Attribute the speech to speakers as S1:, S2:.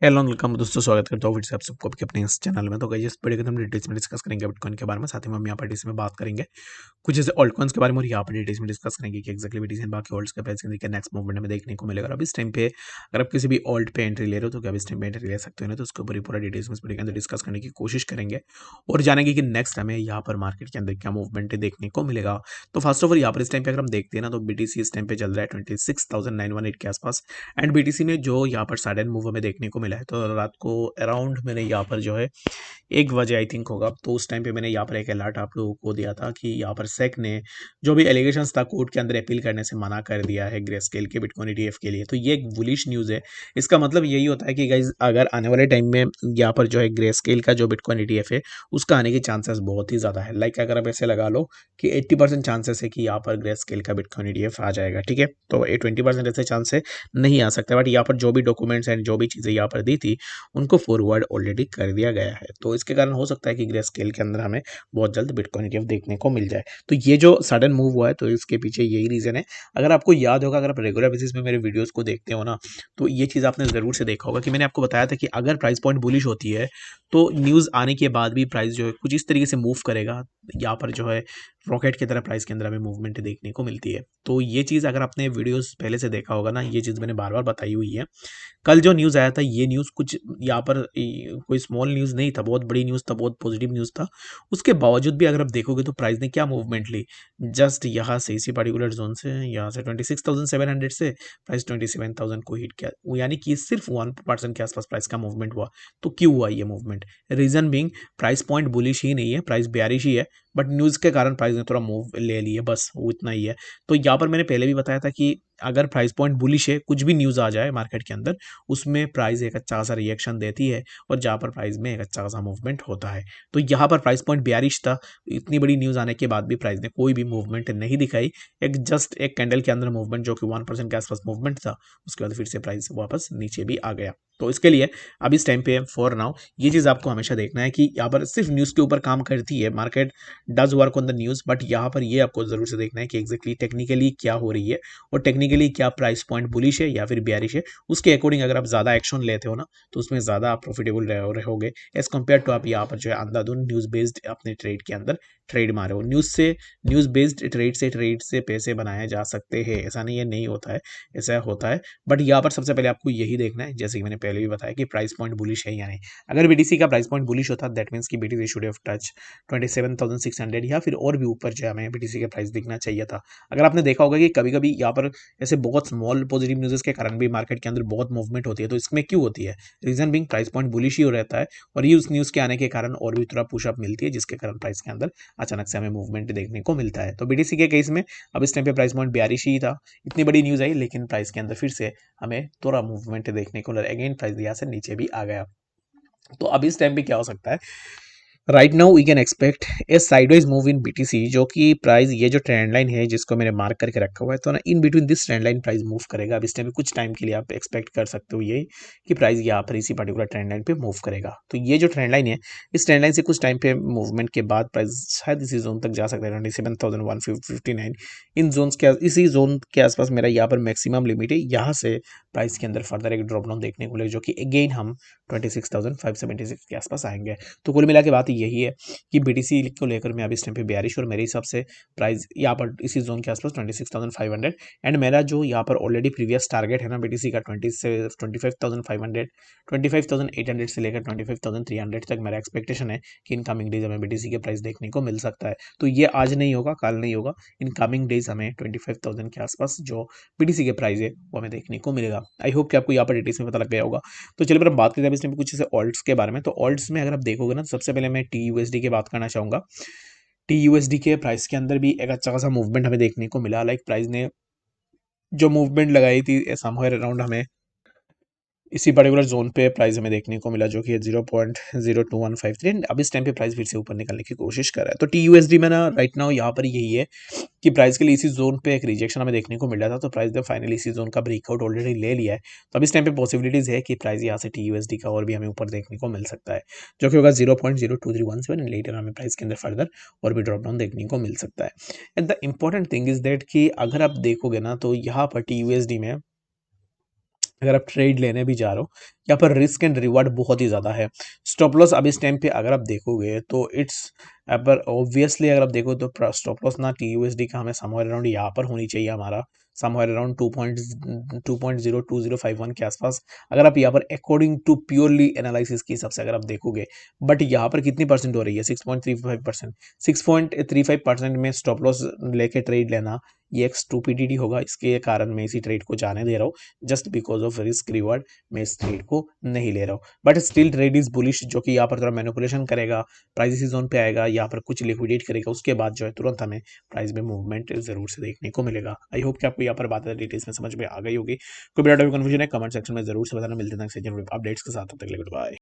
S1: Hello welcome दोस्तों, स्वागत करता हूँ फिर से आप सबको आपके अपने इस चैनल में। तो गाइस इस वीडियो के हम डिटेल्स में डिस्कस करेंगे बिटकॉइन के बारे में। साथ ही में हम यहाँ पर डिटेल्स में बात करेंगे कुछ ऐसे ऑल्ट कॉइन्स के बारे में, और यहाँ पर डिटेल्स में डिस्कस करेंगे कि एक्जैक्टली बीटीसी एंड बाकी ऑल्ट्स के प्राइस के नेक्स्ट मूवमेंट हमें देखने को मिलेगा। और अब इस टाइम पे अगर आप किसी भी ऑल्ट पे एंट्री ले रहे हो तो क्या आप इस टाइम पे एंट्री ले सकते हो ना, तो उसके ऊपर ही पूरा डिटेल्स में इस वीडियो के अंदर डिस्कस करने की कोशिश करेंगे और जानेंगे कि नेक्स्ट हमें यहाँ पर मार्केट के अंदर क्या मूवमेंट देखने को मिलेगा। तो फर्स्ट ऑफ ऑल यहाँ पर इस टाइम पे अगर हम देखते हैं ना, तो बीटीसी इस टाइम पे चल रहा है 26,918 के आसपास। एंड बीटीसी में जो यहाँ पर सडन मूव हमें देखने को मिला है, तो रात को अराउंड मैंने यहाँ पर जो है 1 बजे आई थिंक होगा, तो उस टाइम पे मैंने यहाँ पर एक अलर्ट आप लोगों को दिया था कि यहाँ पर सेक ने जो भी एलिगेशंस था कोर्ट के अंदर अपील करने से मना कर दिया है ग्रेस्केल के बिटकॉइन ईटीएफ के लिए। तो ये एक बुलिश न्यूज़ है। इसका मतलब यही होता है कि गाइज अगर आने वाले टाइम में यहाँ पर जो है ग्रेस्केल का जो बिटकॉइन ईटीएफ है उसका आने की चांसेस बहुत ही ज़्यादा है। लाइक अगर आप ऐसे लगा लो कि 80% चांसेस है कि यहाँ पर ग्रेस्केल का बिटकॉइन ईटीएफ आ जाएगा, ठीक है। तो ये 20% ऐसे चांस है नहीं आ सकता, बट यहाँ पर जो भी डॉक्यूमेंट्स एंड जो भी चीज़ें यहाँ पर दी थी उनको फॉरवर्ड ऑलरेडी कर दिया गया है। तो इसके कारण हो सकता है कि ग्रे स्केल के अंदर हमें बहुत जल्द बिटकॉइन ईटीएफ देखने को मिल जाए। तो ये जो सडन मूव हुआ है, तो इसके पीछे यही रीज़न है। अगर आपको याद होगा, अगर आप रेगुलर बेसिस में मेरे वीडियोज़ को देखते हो ना, तो ये चीज़ आपने ज़रूर से देखा होगा कि मैंने आपको बताया था कि अगर प्राइस पॉइंट बुलिश होती है तो न्यूज़ आने के बाद भी प्राइस जो है कुछ इस तरीके से मूव करेगा। यहाँ पर जो है रॉकेट की तरह प्राइस के अंदर हमें मूवमेंट देखने को मिलती है। तो ये चीज़ अगर आपने वीडियोस पहले से देखा होगा ना, ये चीज़ मैंने बार बार बताई हुई है। कल जो न्यूज़ आया था, ये न्यूज़ कुछ यहाँ पर कोई स्मॉल न्यूज़ नहीं था, बहुत बड़ी न्यूज़ था, बहुत पॉजिटिव न्यूज़ था। उसके बावजूद भी अगर आप देखोगे तो प्राइस ने क्या मूवमेंट ली, जस्ट यहाँ से इसी पर्टिकुलर जोन से, यहाँ से 26,700 से प्राइस 27,000 को हिट किया। यानी कि सिर्फ 1% के आसपास प्राइस का मूवमेंट हुआ। तो क्यों हुआ ये movement? Reason being price point bullish ही नहीं है, प्राइस बेयरिश ही है, बट न्यूज़ के कारण प्राइस ने थोड़ा मूव ले लिया, बस वो इतना ही है। तो यहाँ पर मैंने पहले भी बताया था कि अगर प्राइस पॉइंट बुलिश है, कुछ भी न्यूज़ आ जाए मार्केट के अंदर, उसमें प्राइस एक अच्छा सा रिएक्शन देती है और जहाँ पर प्राइस में एक अच्छा सा मूवमेंट होता है। तो यहाँ पर प्राइस पॉइंट बेयरिश था, इतनी बड़ी न्यूज़ आने के बाद भी प्राइस ने कोई भी मूवमेंट नहीं दिखाई। एक जस्ट एक कैंडल के अंदर मूवमेंट जो कि 1% के आसपास मूवमेंट था, उसके बाद फिर से प्राइस वापस नीचे भी आ गया। तो इसके लिए अब इस टाइम पे फॉर नाउ ये चीज़ आपको हमेशा देखना है कि यहाँ पर सिर्फ न्यूज़ के ऊपर काम करती है market, does work on the news, but यहाँ पर ये आपको ज़रूर से देखना है कि एग्जैक्टली टेक्निकली क्या हो रही है और टेक्निकली क्या प्राइस पॉइंट बुलिश है या फिर बेयरिश है। उसके अकॉर्डिंग अगर आप ज़्यादा एक्शन लेते हो ना, तो उसमें ज़्यादा आप प्रॉफिटेबल रहोगे एज कम्पेयर टू आप यहाँ पर जो है अंधाधुंध न्यूज़ बेस्ड अपने ट्रेड के अंदर ट्रेड मारे हो। न्यूज़ बेस्ड ट्रेड से पैसे बनाए जा सकते हैं, ऐसा नहीं है नहीं होता है, ऐसा होता है। बट यहाँ पर सबसे पहले आपको यही देखना है, जैसे कि मैंने पहले भी बताया, कि प्राइस पॉइंट बुलिश है या नहीं। अगर बीटीसी का प्राइस पॉइंट बुलिश होता, दैट मीन्स कि बीटीसी शुड हैव टच 27,600 या फिर और भी ऊपर जो हमें बीटीसी का प्राइस दिखना चाहिए था। अगर आपने देखा होगा कि कभी कभी यहाँ पर ऐसे बहुत स्मॉल पॉजिटिव न्यूज़ के कारण भी मार्केट के अंदर बहुत मूवमेंट होती है। तो इसमें क्यों होती है? Reason being price point bullish ही हो रहता है, और ये उस न्यूज़ के आने के कारण और भी थोड़ा पुशअप मिलती है, जिसके कारण प्राइस के अंदर अचानक से हमें मूवमेंट देखने को मिलता है। तो बीटीसी के केस में अब इस टाइम पे प्राइस पॉइंट 42 ही था, इतनी बड़ी न्यूज़ आई लेकिन प्राइस के अंदर फिर से हमें थोड़ा मूवमेंट देखने को, अगेन प्राइस यहाँ से नीचे भी आ गया। तो अब इस टाइम पे क्या हो सकता है? Right now we can expect a sideways move in BTC, जो कि प्राइस, ये जो ट्रेंड लाइन है जिसको मैंने मार्क करके रखा हुआ है, तो ना in between this trend line price move करेगा। अब इस टाइम पे कुछ टाइम के लिए आप एक्सपेक्ट कर सकते हो ये कि प्राइस यहाँ पर इसी पर्टिकुलर ट्रेंड लाइन पे मूव करेगा। तो ये जो ट्रेंड लाइन है, इस ट्रेंड लाइन से कुछ टाइम पे मूवमेंट के बाद प्राइस शायद इसी जोन तक जा सकता है, 27,159। इन जोन के, इसी जोन के आसपास मेरा यहाँ पर मैक्सिमम लिमिट है। यहाँ से प्राइस के अंदर फर्दर एक ड्रॉप डाउन देखने को मिलेगा, जो कि अगेन हम 26,576 के आसपास आएंगे। तो कुल मिला के बात यही है कि बीटीसी को लेकर मैं अभी इस टाइम पे बेयरिश, और मेरे हिसाब से प्राइस यहाँ पर इसी जोन के आसपास 26,500। एंड मेरा जो यहाँ पर ऑलरेडी प्रीवियस टारगेट है ना बीटीसी का 25,500, 25,800 से लेकर 25,300 तक मेरा एक्सपेक्टेशन है कि इन कमिंग डेज हमें बीटीसी के प्राइस देखने को मिल सकता है। तो ये आज नहीं होगा, कल नहीं होगा, इन कमिंग डेज हमें 25,000 के आसपास जो बीटीसी के प्राइस है वो हमें देखने को मिलेगा। आई होप कि आपको यहाँ पर डिटेल्स में पता लग गया होगा। तो चलिए फिर हम बात करते हैं इसमें कुछ ऐसे ऑल्ट्स के बारे में। तो ऑल्ट्स में अगर आप देखोगे ना, तो सबसे पहले मैं टीयूएसडी की बात करना चाहूंगा। टीयूएसडी के प्राइस के अंदर भी एक अच्छा खासा मूवमेंट हमें देखने को मिला। लाइक प्राइस ने जो मूवमेंट लगाई थी समवेयर अराउंड, हमें इसी पर्टिकुलर जोन पे प्राइस हमें देखने को मिला, जो कि 0.02153। अब इस टाइम पे प्राइस फिर से ऊपर निकलने की कोशिश कर रहा है। तो टीयूएसडी में ना राइट नाउ यहाँ पर यही है कि प्राइस के लिए इसी जोन पे एक रिजेक्शन हमें देखने को मिल रहा था, तो प्राइस ने फाइनली इसी जोन का ब्रेकआउट ऑलरेडी ले लिया है। तो अब इस टाइम पे पॉसिबिलिटीज है कि प्राइस यहाँ से टीयूएसडी का और भी हमें ऊपर देखने को मिल सकता है, जो कि होगा 0.02317। लेटर हमें प्राइस के अंदर फर्दर और भी ड्रॉप डाउन देखने को मिल सकता है। And the important thing is that कि अगर आप देखोगे ना, तो यहाँ पर टीयूएसडी में अगर आप ट्रेड लेने भी जा रहे हो, यहाँ पर रिस्क एंड रिवार्ड बहुत ही ज़्यादा है। स्टॉप लॉस अब इस टाइम पे अगर आप देखोगे तो इट्स पर ऑब्वियसली अगर आप देखो तो स्टॉप लॉस ना टीयूएसडी का हमें समवेयर अराउंड यहाँ पर होनी चाहिए, हमारा समवेयर अराउंड 2.021 के आसपास। अगर आप यहाँ पर अकॉर्डिंग टू प्योरली एनालिसिस के हिसाब से अगर आप देखोगे, बट यहाँ पर कितनी परसेंट हो रही है, 6.35%। 6.35% में स्टॉप लॉस लेके ट्रेड लेना ये एक स्टूपिडिटी होगा। इसके कारण मैं इसी ट्रेड को जाने दे रहा हूँ, just because of risk reward मैं इस ट्रेड को नहीं ले रहा हूँ। But still trade is bullish, जो कि यहाँ पर थोड़ा मैनिपुलेशन करेगा, प्राइस इसी जोन पे आएगा, यहाँ पर कुछ लिक्विडेट करेगा, उसके बाद जो है तुरंत हमें प्राइस में मूवमेंट जरूर से देखने को मिलेगा। आई होप कि आपको यहाँ पर बात डिटेल्स में समझ में आ गई होगी। कोई भी डाउट कन्फ्यूजन है कमेंट सेक्शन में जरूर से बताना। मिलते हैं नेक्स्ट अपडेट्स के साथ, तब तक के लिए गुड बाय।